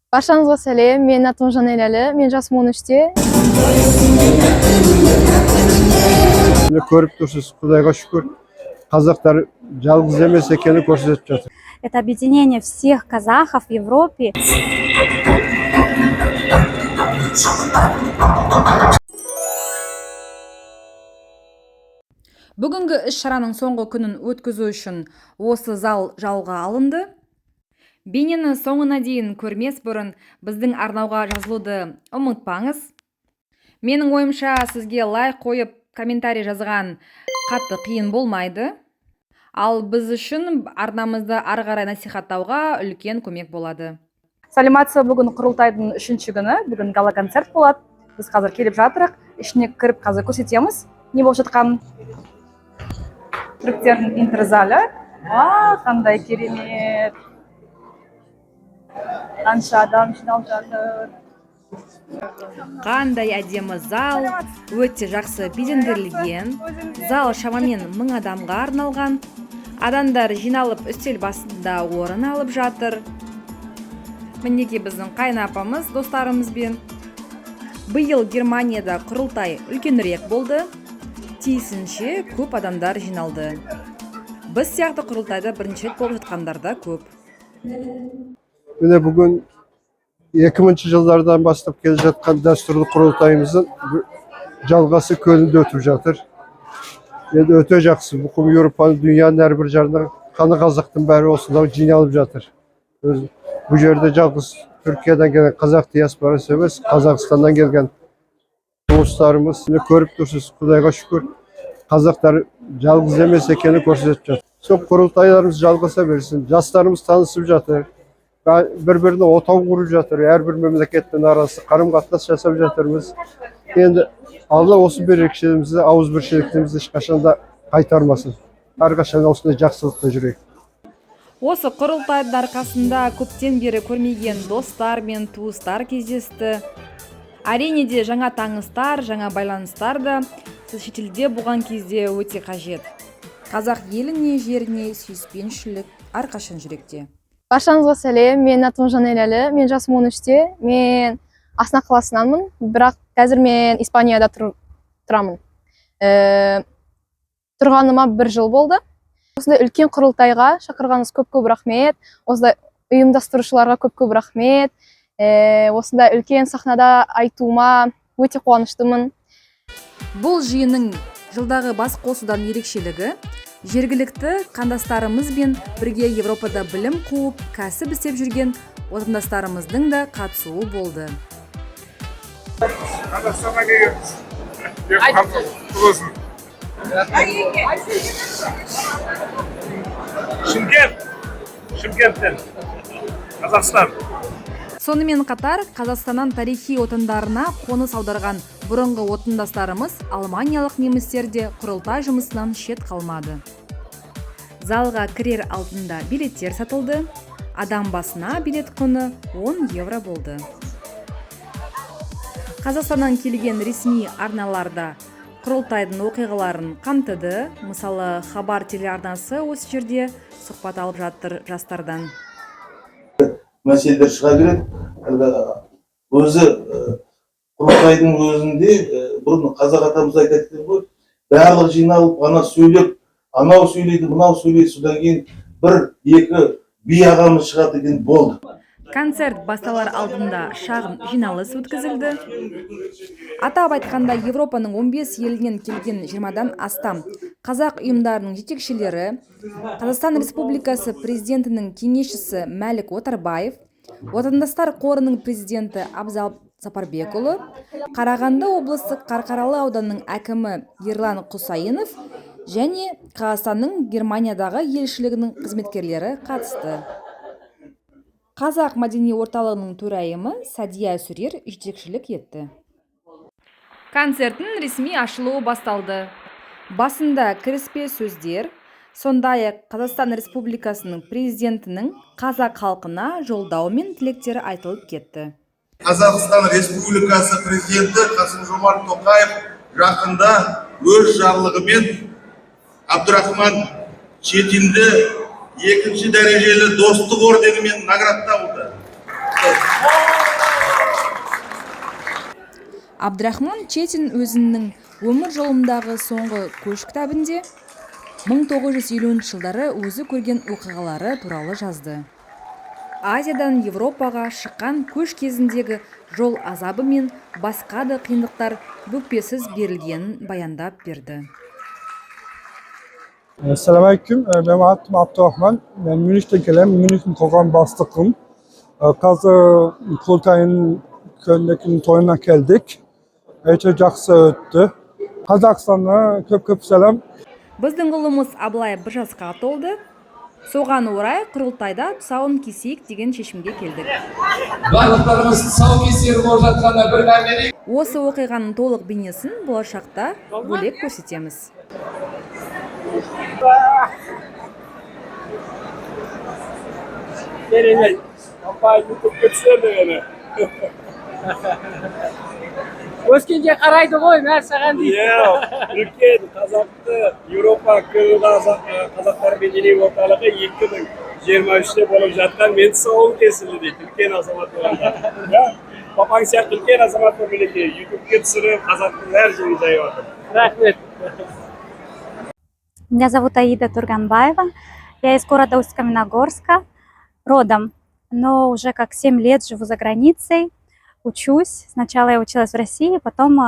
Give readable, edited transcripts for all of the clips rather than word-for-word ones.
Баршаңызға сәлем, мен атым Жанелялы, мен жасым 13-те. Көріп тұрсыз, Құдайға шүкір, қазақтар жалғыз емес екенін көрсетіп жатыр. Это объединение всех казахов в Европе. Бүгінгі іс-шараның соңғы күнін өткізу үшін осы зал жалға алынды. Бейнені соңына дейін көрмес бұрын біздің арнауға жазылуды ұмытпаңыз. Менің ойымша сізге лайк қойып комментарий жазған қатты қиын болмайды. Ал біз үшін арнамызды ары қарай насихаттауға үлкен көмек болады. Саламатсыз, бүгін құрылтайдың 3-ші күні, бүгін гала концерт болады. Біз қазір келіп жатырық, ішіне кіріп қазір көрсетеміз. Не болып жатқанын. Түріктердің интерзалі. Қандай керемет. Қанша адам жиналып жатыр. Қандай әдемі зал, өте жақсы безендірілген. Зал шамамен 1000 адамға арналған. Адамдар жиналып үстел басында орын алып жатыр. Мінеки біздің қайнапамыз достарымызбен. Биыл Германияда құрылтай үлкенірек болды. Тиісінше көп адамдар жиналды. Біз сияқты құрылтайда бірінші рет болып жатқандар да көп. Міне бүгін 2000 жылдардан бастап келе жатқан дәстүрлі құрылтайымыздың жалғасы Көлінде өтіп жатыр. Енді өте жақсы. Бүкіл Еуропаның, дүнияның әрбір жерінен қаны қазақтың бәрі осында жиналып жатыр. Бұл жерде жалғыз Түркиядан келген қазақ диаспорасы емес, Қазақстаннан келген туыстарымыз. Көріп тұрсыз, Құдайға шүкір, қазақтар жалғыз емес екенін көрсетіп жатыр. Сол құрылтайларымыз жалғаса берсін. Жастарымыз танысып жатыр. Бір-біріне отау құрып жатыр. Әрбір мемлекеттің арасы қарым-қатынас жасап жатырмыз. Енді Алла осы берекшелігімізді, ауызбіршілігімізді ешқашанда қайтармасын. Әрқашан осындай жақсылықта жүрейік. Осы құрылтайдың арқасында көптен бері көрмеген достар мен туыстар кездесті. Әрине де жаңа таныстар, жаңа байланыстар да шетелде болған кезде өте қажет. Қазақ еліне, жеріне сүйіспеншілік әрқашан жүректе. Баршаңызға сәлем, мен атым Жанелялы, мен жасым 13-те. Мен Астана қаласынанмын, бірақ қазір мен Испанияда тұрамын. Тұрғаныма 1 жыл болды. Осындай үлкен құрылтайға шақырғаныңыз көп рахмет. Осындай ұйымдастырушыларға көп рахмет. Осындай үлкен сахнада айтуыма өте қуаныштымын. Бұл жиынның жылдағы бас қосудан ерекшелігі жергілікті қандастарымызбен бірге Европада білім қуып, кәсіп істеп жүрген отандастарымыздың да қатысуы болды. Қазақстанға келгенбіз. Шымкенттен, Қазақстан. Сонымен қатар Қазақстаннан тарихи отандарына қоныс аударған бұрынғы отандастарымыз алманиялық немістер де құрылтай жұмысынан шет қалмады. Залға кірер алдында билеттер сатылды. Адам басына билет құны 10 евро болды. Қазақстаннан келген ресми арналарда құрылтайдың оқиғаларын қамтыды. Мысалы, Хабар телеарнасы осы жерде сұхбат алып жатыр жастардан. Мәселелер шыға береді. Өзі құрылтайдың өзінде бұрын қазақ атамыз айтатын ғой, барлығы жиналып, ана сөйлеп, анау сөйлейді, мынау сөйлейді, содан кейін 1-2 би ағамыз шығады деген болды. Концерт басталар алдында шағын жиналыс өткізілді. Атап айтқанда Европаның 15 елінен келген 20-дан астам қазақ ұйымдарының жетекшілері, Қазақстан Республикасы президентінің кеңесшісі Мәлік Отарбаев, Отандастар қорының президенті Абзал Сапарбекұлы, Қарағанды облыстық Қарқаралы ауданының әкімі Ерлан Құсайынов және Қазақстанның Германиядағы елшілігінің қызметкерлері қатысты. Қазақ мәдени орталығының төрайымы Сәдия Сүрер жетекшілік етті. Концерттің ресми ашылуы басталды. Басында кіріспе сөздер, сондай-ақ Қазақстан Республикасының президентінің қазақ халқына жолдауы мен тілектері айтылып кетті. Қазақстан Республикасы президенті Қасым-Жомарт Тоқаев жақында өз жарлығымен Абдурахман Четинді 2-ші дәрежелі достық орденімен наградталды. Абдрахман Четин өзінің өмір жолымдағы соңғы көш кітабінде 1950 жылдары өзі көрген оқиғалары туралы жазды. Азиядан Европаға шыққан көш кезіндегі жол азабы мен басқа да қиындықтар бүкпесіз берілгенін баяндап берді. Selamünaleyküm. Benim adım Abdurrahman. Ben Münih'ten gelen, Münih'in kokan bastıkım. Kazı Kurultay'ın köyündeki toyuna geldik. Öte жақсы öttü. Kazakistan'a köp selam. Біздің ұлымыз Аблай 1 жасқа толды. Соған орай құрылтайда тұсауын кесейік деген шешімге келдік. Барлықтарымыз тұсау кесер болып жатқанда бір мәмері. Осы оқиғаның толық бейнесін болашақта бөлек көрсетеміз. Өскенде қарайды ғой, мәр саған дейді. Үлкен қазақты Еуропа қазақтар мәдени орталығы 2023-те болып жатқан мен тұсауым кесілді дейді. Үлкен азамат болғанда. Папаң сияқты үлкен азамат болып мінекей ютубке түсіріп қазақтың әр жерін жайып жатыр. Рахмет. Меня зовут Аида Турганбаева. Я из города Усть-Каменогорска, родом, но уже как 7 лет живу за границей. Учусь. Сначала я училась в России, потом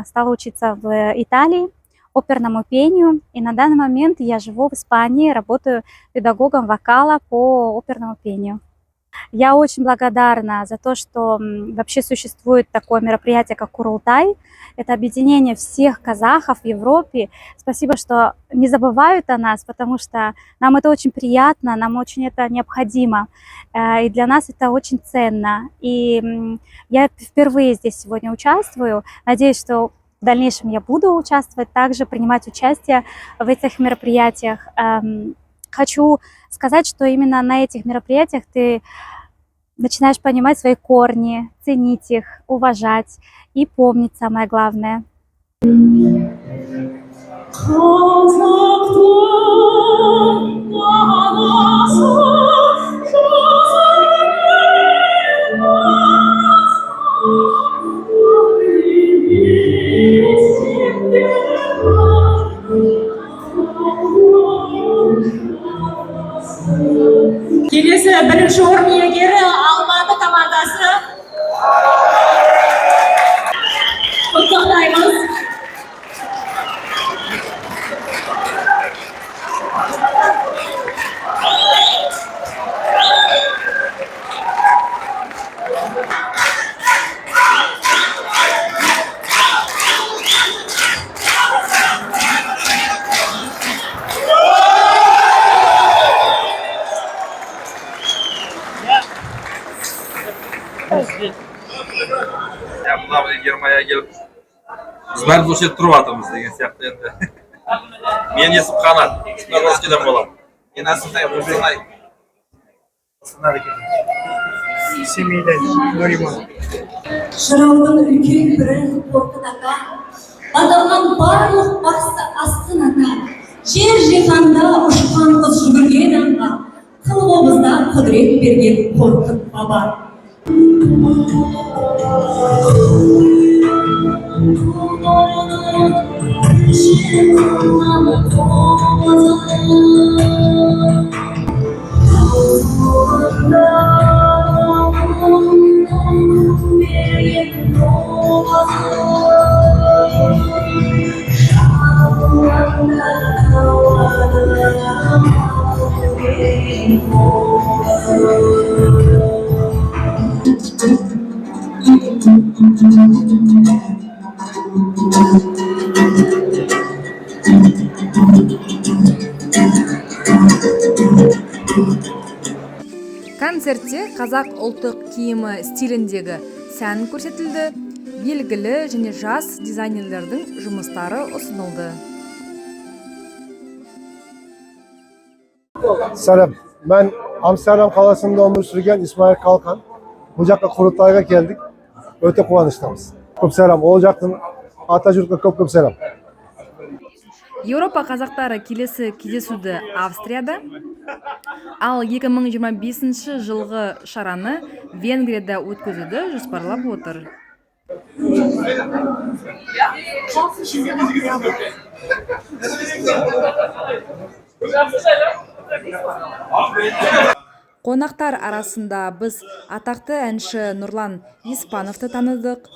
стала учиться в Италии оперному пению. И на данный момент я живу в Испании, работаю педагогом вокала по оперному пению. Я очень благодарна за то, что вообще существует такое мероприятие, как Курултай. Это объединение всех казахов в Европе. Спасибо, что не забывают о нас, потому что нам это очень приятно, нам очень это необходимо. И для нас это очень ценно. И я впервые здесь сегодня участвую. Надеюсь, что в дальнейшем я буду участвовать, также принимать участие в этих мероприятиях. Хочу сказать, что именно на этих мероприятиях ты начинаешь понимать свои корни, ценить их, уважать и помнить самое главное. Келесі бірінші орын иегері Алматы командасы. Құттықтаймыз. Мына Германияға келіп, біз бәріміз осы жерде тұрып жатырмыз деген сияқты енді. Менің есім Қанат, Новороссийдан боламын. Мен Асынтай, Қостанай. Семейден Нуриман. Жыраудың үлкен бірі Қорқыт ата, аталған барлық бақсы асқын ата, жер жиһанда ұшқан қыз жүгірген аңға, қыл қобызда құдірет берген Қорқыт баба. Концертте қазақ ұлттық киімі стиліндегі сән көрсетілді, белгілі және жас дизайнерлердің жұмыстары ұсынылды. Selam. Ben Amsterdam kalasında ömür sürgen İsmail Kalkan. Bu жаққа Kurultay'a geldik. Öte kuvvanıştamız. Köp selam. Olacaktın Atatürk'e köp selam. Еуропа қазақтары келесі кездесуді Австрияда, ал 2025 жылғы шараны Венгрияда өткізуді жоспарлап отыр. Қонақтар арасында біз атақты әнші Нұрлан Испановты таныдық.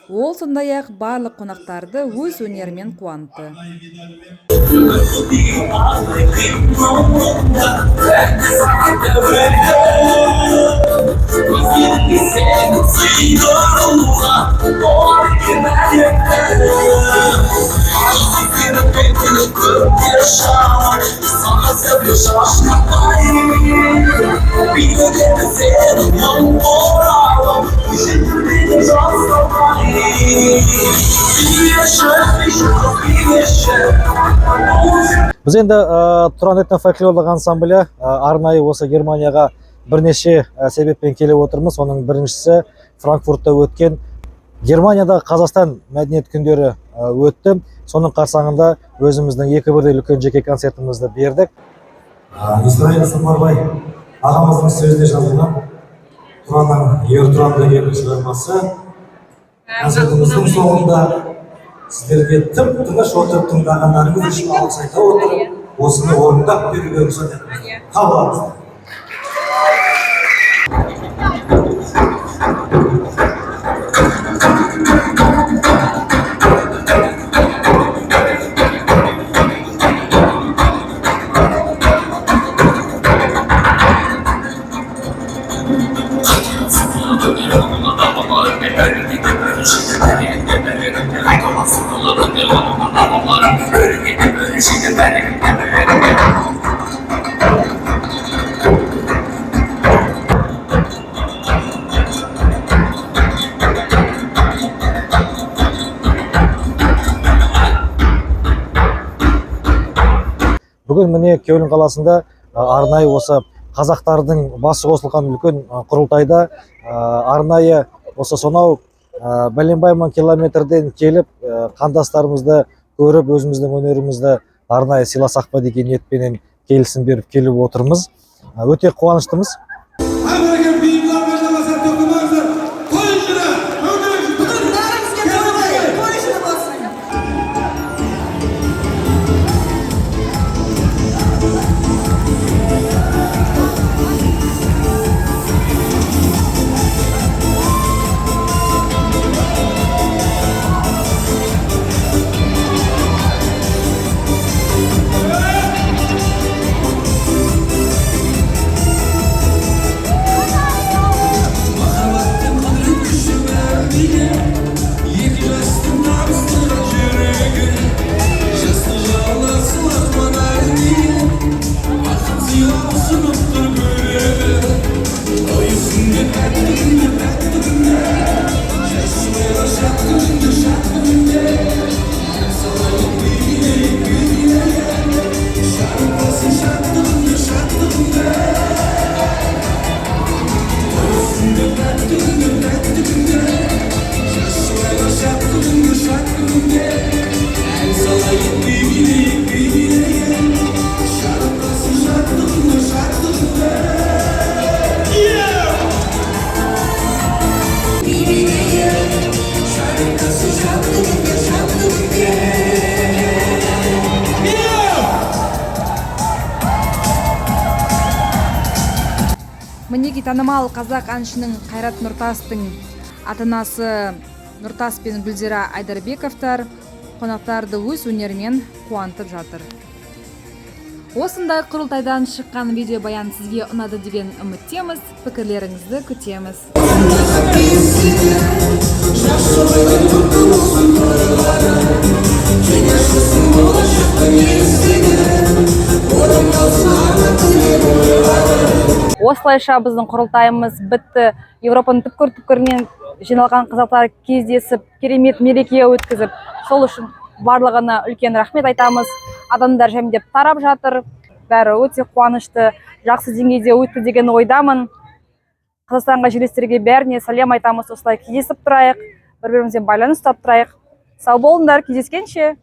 Ол сондай-ақ барлық қонақтарды өз өнерімен қуантты. Біз енді Тұран этно-фольклорлық ансамблі арнайы осы Германияға бірнеше себеппен келіп отырмыз. Оның біріншісі Франкфуртта өткен Германияда Қазақстан мәдениет күндері өтті. Соның қарсаңында өзіміздің екі бірдей үлкен жеке концертімізді бердік. Исраил Сапарбай ағамыздың сөзіне жазылған Тұранның Ер-Тұран деген шығармасы концертіміздің соңында сіздерге тып-тыныш отырып тыңдағандарыңыз үшін алғыс айта отырып, осыны орындап беруге рұқсат етіңіздер. Қабыл алыңыздар. Бүгін міне Кёльн қаласында арнайы осы қазақтардың басы қосылған үлкен құрылтайда арнайы осы сонау бәленбай мың километрден келіп қандастарымызды көріп өзіміздің өнерімізді арнайы сыйласақ па деген ниетпенен келісім беріп келіп отырмыз. Өте қуаныштымыз. Мінеки танымал қазақ әншінің Қайрат Нұртастың ата-анасы Нұртас пен Гүлзира Айдарбековтар қонақтарды өз өнерімен қуантып жатыр. Осындай құрылтайдан шыққан видео баян сізге ұнады деген үміттеміз. Пікірлеріңізді күтеміз. Осылайша біздің құрылтайымыз бітті. Еуропаның түпкір-түпкірінен жиналған қазақтар кездесіп, керемет мереке өткізіп, сол үшін барлығына үлкен рахмет айтамыз. Адамдар жәмдеп тарап жатыр. Бәрі өте қуанышты, жақсы деңгейде өтті деген ойдамын. Қазақстанға жерлестерге бәріне сәлем айтамыз. Осылай кездесіп тұрайық, бір-бірімізбен байланыс ұстап тұрайық. Сау болыңдар, кездескенше.